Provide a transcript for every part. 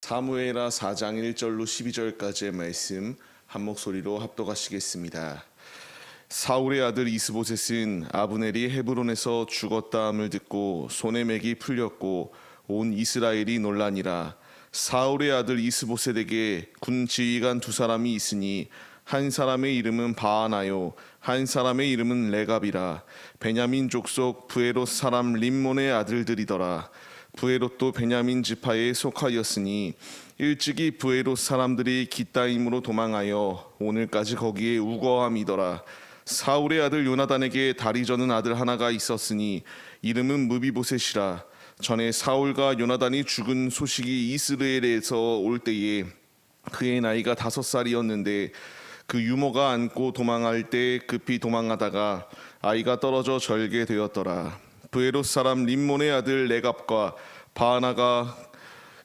사무엘하 4장 1절로 12절까지의 말씀 한 목소리로 합독하시겠습니다. 사울의 아들 이스보셋은 아브넬이 헤브론에서 죽었다함을 듣고 손에 맥이 풀렸고 온 이스라엘이 놀라니라. 사울의 아들 이스보셋에게 군 지휘관 두 사람이 있으니 한 사람의 이름은 바하나요 한 사람의 이름은 레갑이라. 베냐민 족속 브에롯 사람 림몬의 아들들이더라. 브에롯도 베냐민 지파에 속하였으니 일찍이 브에롯 사람들이 기따임으로 도망하여 오늘까지 거기에 우거함이더라. 사울의 아들 요나단에게 다리 저는 아들 하나가 있었으니 이름은 무비보셋이라. 전에 사울과 요나단이 죽은 소식이 이스라엘에서 올 때에 그의 나이가 5살이었는데 그 유모가 안고 도망할 때 급히 도망하다가 아이가 떨어져 절게 되었더라. 브에롯 사람 림몬의 아들 레갑과 바하나가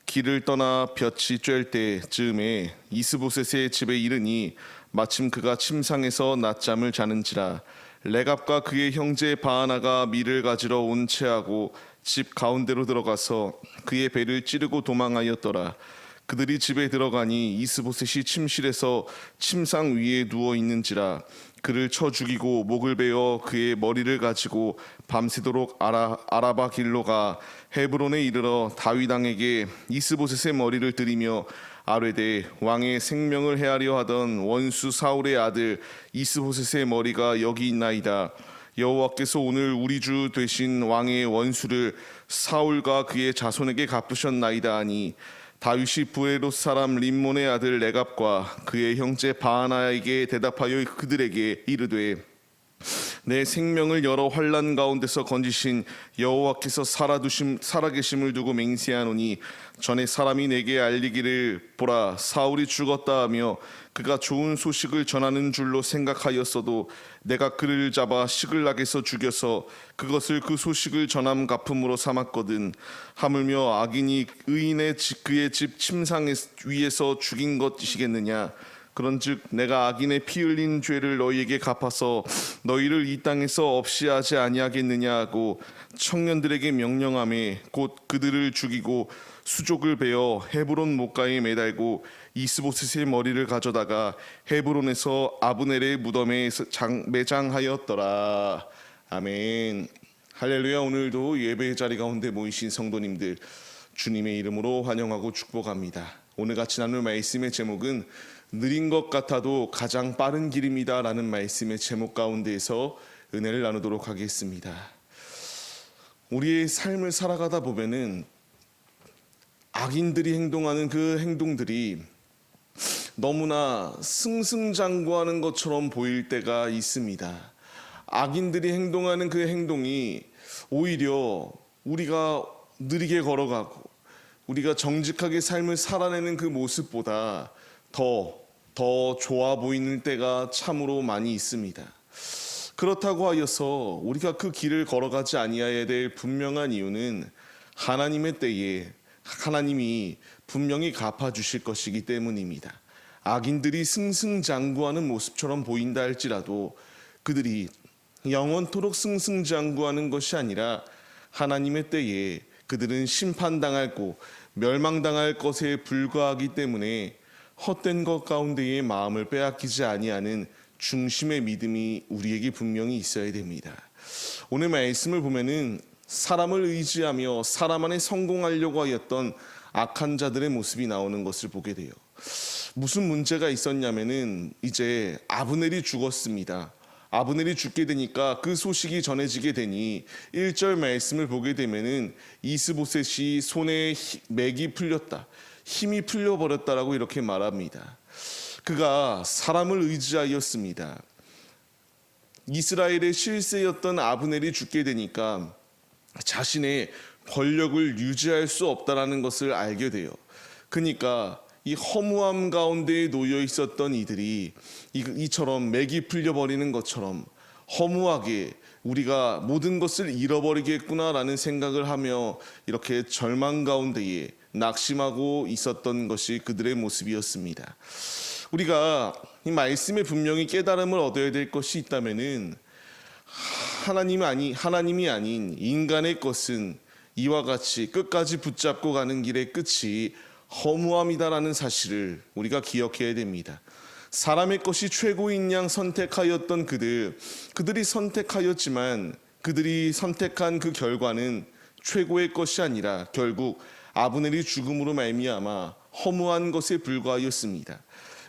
길을 떠나 볕이 쬐을 때쯤에 이스보셋의 집에 이르니 마침 그가 침상에서 낮잠을 자는지라. 레갑과 그의 형제 바하나가 밀을 가지러 온 채하고 집 가운데로 들어가서 그의 배를 찌르고 도망하였더라. 그들이 집에 들어가니 이스보셋이 침실에서 침상 위에 누워 있는지라. 그를 쳐 죽이고 목을 베어 그의 머리를 가지고 밤새도록 아라바 길로 가 헤브론에 이르러 다윗 왕에게 이스보셋의 머리를 들이며 아뢰되 왕의 생명을 해하려 하던 원수 사울의 아들 이스보셋의 머리가 여기 있나이다. 여호와께서 오늘 우리 주 되신 왕의 원수를 사울과 그의 자손에게 갚으셨나이다 하니 다윗이 브에롯 사람 림몬의 아들 레갑과 그의 형제 바하나에게 대답하여 그들에게 이르되 내 생명을 여러 환난 가운데서 건지신 여호와께서 살아계심을 두고 맹세하노니 전에 사람이 내게 알리기를 보라 사울이 죽었다 하며 그가 좋은 소식을 전하는 줄로 생각하였어도 내가 그를 잡아 시글락에서 죽여서 그것을 그 소식을 전함 갚음으로 삼았거든. 하물며 악인이 의인의 그의 집 침상 위에서 죽인 것이겠느냐. 그런즉 내가 악인의 피 흘린 죄를 너희에게 갚아서 너희를 이 땅에서 없이 하지 아니하겠느냐 하고 청년들에게 명령하매 곧 그들을 죽이고 수족을 베어 헤브론 못가에 매달고 이스보셋의 머리를 가져다가 헤브론에서 아브넬의 무덤에 매장하였더라. 아멘. 할렐루야. 오늘도 예배 자리 가운데 모이신 성도님들 주님의 이름으로 환영하고 축복합니다. 오늘 같이 나눌 말씀의 제목은 느린 것 같아도 가장 빠른 길입니다 라는 말씀의 제목 가운데에서 은혜를 나누도록 하겠습니다. 우리의 삶을 살아가다 보면은 악인들이 행동하는 그 행동들이 너무나 승승장구하는 것처럼 보일 때가 있습니다. 악인들이 행동하는 그 행동이 오히려 우리가 느리게 걸어가고 우리가 정직하게 삶을 살아내는 그 모습보다 더 좋아 보이는 때가 참으로 많이 있습니다. 그렇다고 하여서 우리가 그 길을 걸어가지 아니해야 될 분명한 이유는 하나님의 때에 하나님이 분명히 갚아주실 것이기 때문입니다. 악인들이 승승장구하는 모습처럼 보인다 할지라도 그들이 영원토록 승승장구하는 것이 아니라 하나님의 때에 그들은 심판당하고 멸망당할 것에 불과하기 때문에 헛된 것 가운데의 마음을 빼앗기지 아니하는 중심의 믿음이 우리에게 분명히 있어야 됩니다. 오늘 말씀을 보면은 사람을 의지하며 사람 안에 성공하려고 하였던 악한 자들의 모습이 나오는 것을 보게 돼요. 무슨 문제가 있었냐면은 이제 아브넬이 죽었습니다. 아브넬이 죽게 되니까 그 소식이 전해지게 되니 1절 말씀을 보게 되면은 이스보셋이 손에 맥이 풀렸다. 힘이 풀려버렸다라고 이렇게 말합니다. 그가 사람을 의지하였습니다. 이스라엘의 실세였던 아브넬이 죽게 되니까 자신의 권력을 유지할 수 없다라는 것을 알게 돼요. 그러니까 이 허무함 가운데에 놓여 있었던 이들이 이처럼 맥이 풀려버리는 것처럼 허무하게 우리가 모든 것을 잃어버리겠구나라는 생각을 하며 이렇게 절망 가운데에 낙심하고 있었던 것이 그들의 모습이었습니다. 우리가 이 말씀에 분명히 깨달음을 얻어야 될 것이 있다면은 하나님이 아닌 인간의 것은 이와 같이 끝까지 붙잡고 가는 길의 끝이 허무함이다라는 사실을 우리가 기억해야 됩니다. 사람의 것이 최고인 양 선택하였던 그들이 선택하였지만 그들이 선택한 그 결과는 최고의 것이 아니라 결국 아브넬이 죽음으로 말미암아 허무한 것에 불과하였습니다.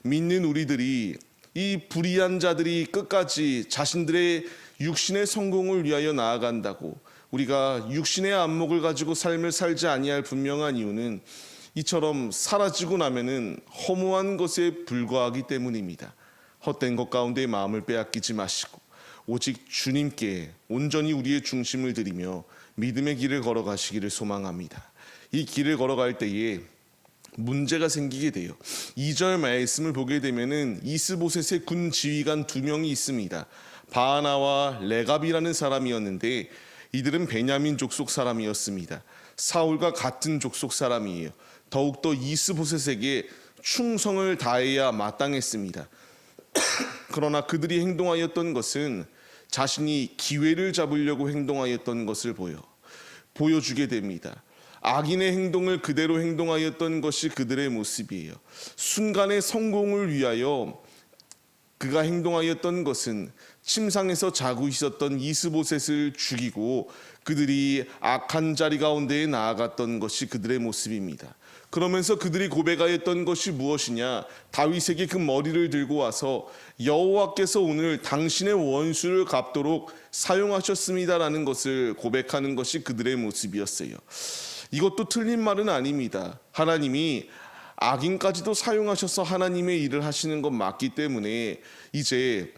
믿는 우리들이 이 불의한 자들이 끝까지 자신들의 육신의 성공을 위하여 나아간다고 우리가 육신의 안목을 가지고 삶을 살지 아니할 분명한 이유는 이처럼 사라지고 나면은 허무한 것에 불과하기 때문입니다. 헛된 것 가운데 마음을 빼앗기지 마시고 오직 주님께 온전히 우리의 중심을 드리며 믿음의 길을 걸어가시기를 소망합니다. 이 길을 걸어갈 때에 문제가 생기게 돼요. 2절 말씀을 보게 되면은 이스보셋의 군 지휘관 2명이 있습니다. 바하나와 레갑이라는 사람이었는데 이들은 베냐민 족속 사람이었습니다. 사울과 같은 족속 사람이에요. 더욱더 이스보셋에게 충성을 다해야 마땅했습니다. 그러나 그들이 행동하였던 것은 자신이 기회를 잡으려고 행동하였던 것을 보여주게 됩니다. 악인의 행동을 그대로 행동하였던 것이 그들의 모습이에요. 순간의 성공을 위하여 그가 행동하였던 것은 침상에서 자고 있었던 이스보셋을 죽이고 그들이 악한 자리 가운데에 나아갔던 것이 그들의 모습입니다. 그러면서 그들이 고백하였던 것이 무엇이냐? 다윗에게 그 머리를 들고 와서 여호와께서 오늘 당신의 원수를 갚도록 사용하셨습니다라는 것을 고백하는 것이 그들의 모습이었어요. 이것도 틀린 말은 아닙니다. 하나님이 악인까지도 사용하셔서 하나님의 일을 하시는 건 맞기 때문에 이제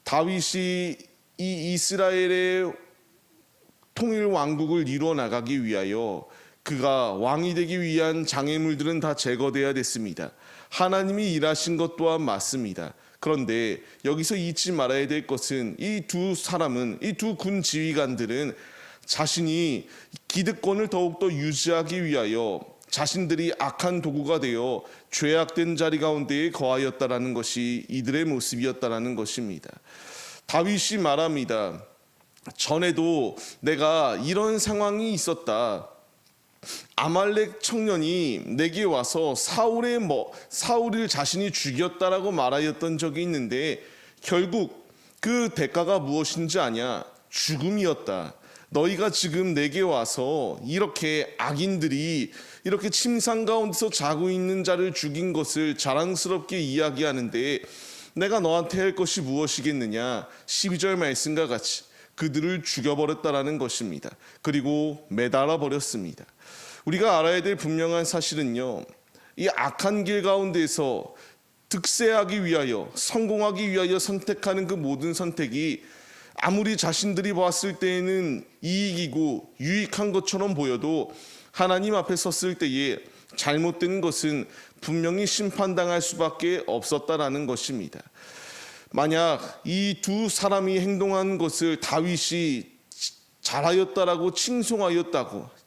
다윗이 이 이스라엘의 통일 왕국을 이루어 나가기 위하여 그가 왕이 되기 위한 장애물들은 다 제거돼야 됐습니다. 하나님이 일하신 것 또한 맞습니다. 그런데 여기서 잊지 말아야 될 것은 이 두 군 지휘관들은 자신이 기득권을 더욱더 유지하기 위하여 자신들이 악한 도구가 되어 죄악된 자리 가운데에 거하였다라는 것이 이들의 모습이었다라는 것입니다. 다윗이 말합니다. 전에도 내가 이런 상황이 있었다. 아말렉 청년이 내게 와서 사울을 자신이 죽였다라고 말하였던 적이 있는데 결국 그 대가가 무엇인지 아냐? 죽음이었다. 너희가 지금 내게 와서 이렇게 악인들이 이렇게 침상 가운데서 자고 있는 자를 죽인 것을 자랑스럽게 이야기하는데 내가 너한테 할 것이 무엇이겠느냐? 12절 말씀과 같이 그들을 죽여버렸다라는 것입니다. 그리고 매달아 버렸습니다. 우리가 알아야 될 분명한 사실은요, 이 악한 길 가운데서 득세하기 위하여 성공하기 위하여 선택하는 그 모든 선택이 아무리 자신들이 봤을 때에는 이익이고 유익한 것처럼 보여도 하나님 앞에 섰을 때에 잘못된 것은 분명히 심판당할 수밖에 없었다라는 것입니다. 만약 이 두 사람이 행동한 것을 다윗이 잘하였다라고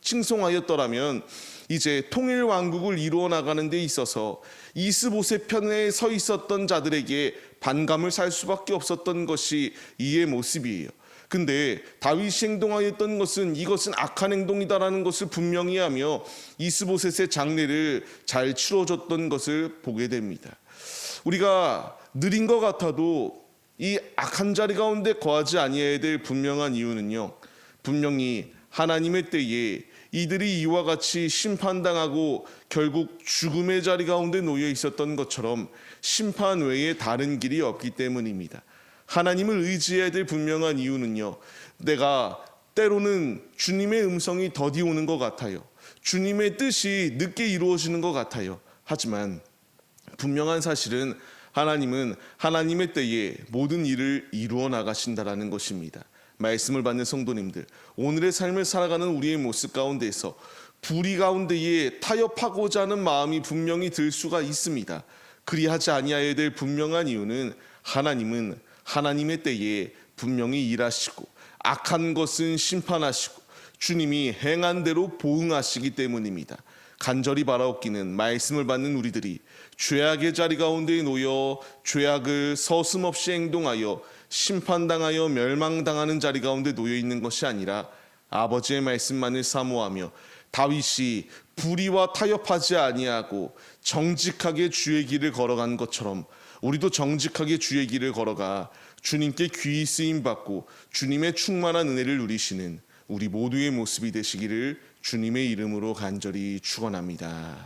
칭송하였더라면 이제 통일 왕국을 이루어 나가는 데 있어서 이스보셋 편에 서 있었던 자들에게 반감을 살 수밖에 없었던 것이 이의 모습이에요. 근데 다윗이 행동하였던 것은 이것은 악한 행동이다라는 것을 분명히 하며 이스보셋의 장례를 잘 치러줬던 것을 보게 됩니다. 우리가 느린 것 같아도 이 악한 자리 가운데 거하지 아니해야 될 분명한 이유는요, 분명히 하나님의 때에 이들이 이와 같이 심판당하고 결국 죽음의 자리 가운데 놓여 있었던 것처럼 심판 외에 다른 길이 없기 때문입니다. 하나님을 의지해야 될 분명한 이유는요, 내가 때로는 주님의 음성이 더디 오는 것 같아요. 주님의 뜻이 늦게 이루어지는 것 같아요. 하지만 분명한 사실은 하나님은 하나님의 때에 모든 일을 이루어 나가신다라는 것입니다. 말씀을 받는 성도님들, 오늘의 삶을 살아가는 우리의 모습 가운데에서 불의 가운데에 타협하고자 하는 마음이 분명히 들 수가 있습니다. 그리하지 아니하여야 될 분명한 이유는 하나님은 하나님의 때에 분명히 일하시고 악한 것은 심판하시고 주님이 행한 대로 보응하시기 때문입니다. 간절히 바라옵기는 말씀을 받는 우리들이 죄악의 자리 가운데에 놓여 죄악을 서슴없이 행동하여 심판당하여 멸망당하는 자리 가운데 놓여 있는 것이 아니라 아버지의 말씀만을 사모하며 다윗이 불의와 타협하지 아니하고 정직하게 주의 길을 걸어간 것처럼 우리도 정직하게 주의 길을 걸어가 주님께 귀히 쓰임 받고 주님의 충만한 은혜를 누리시는 우리 모두의 모습이 되시기를 주님의 이름으로 간절히 축원합니다.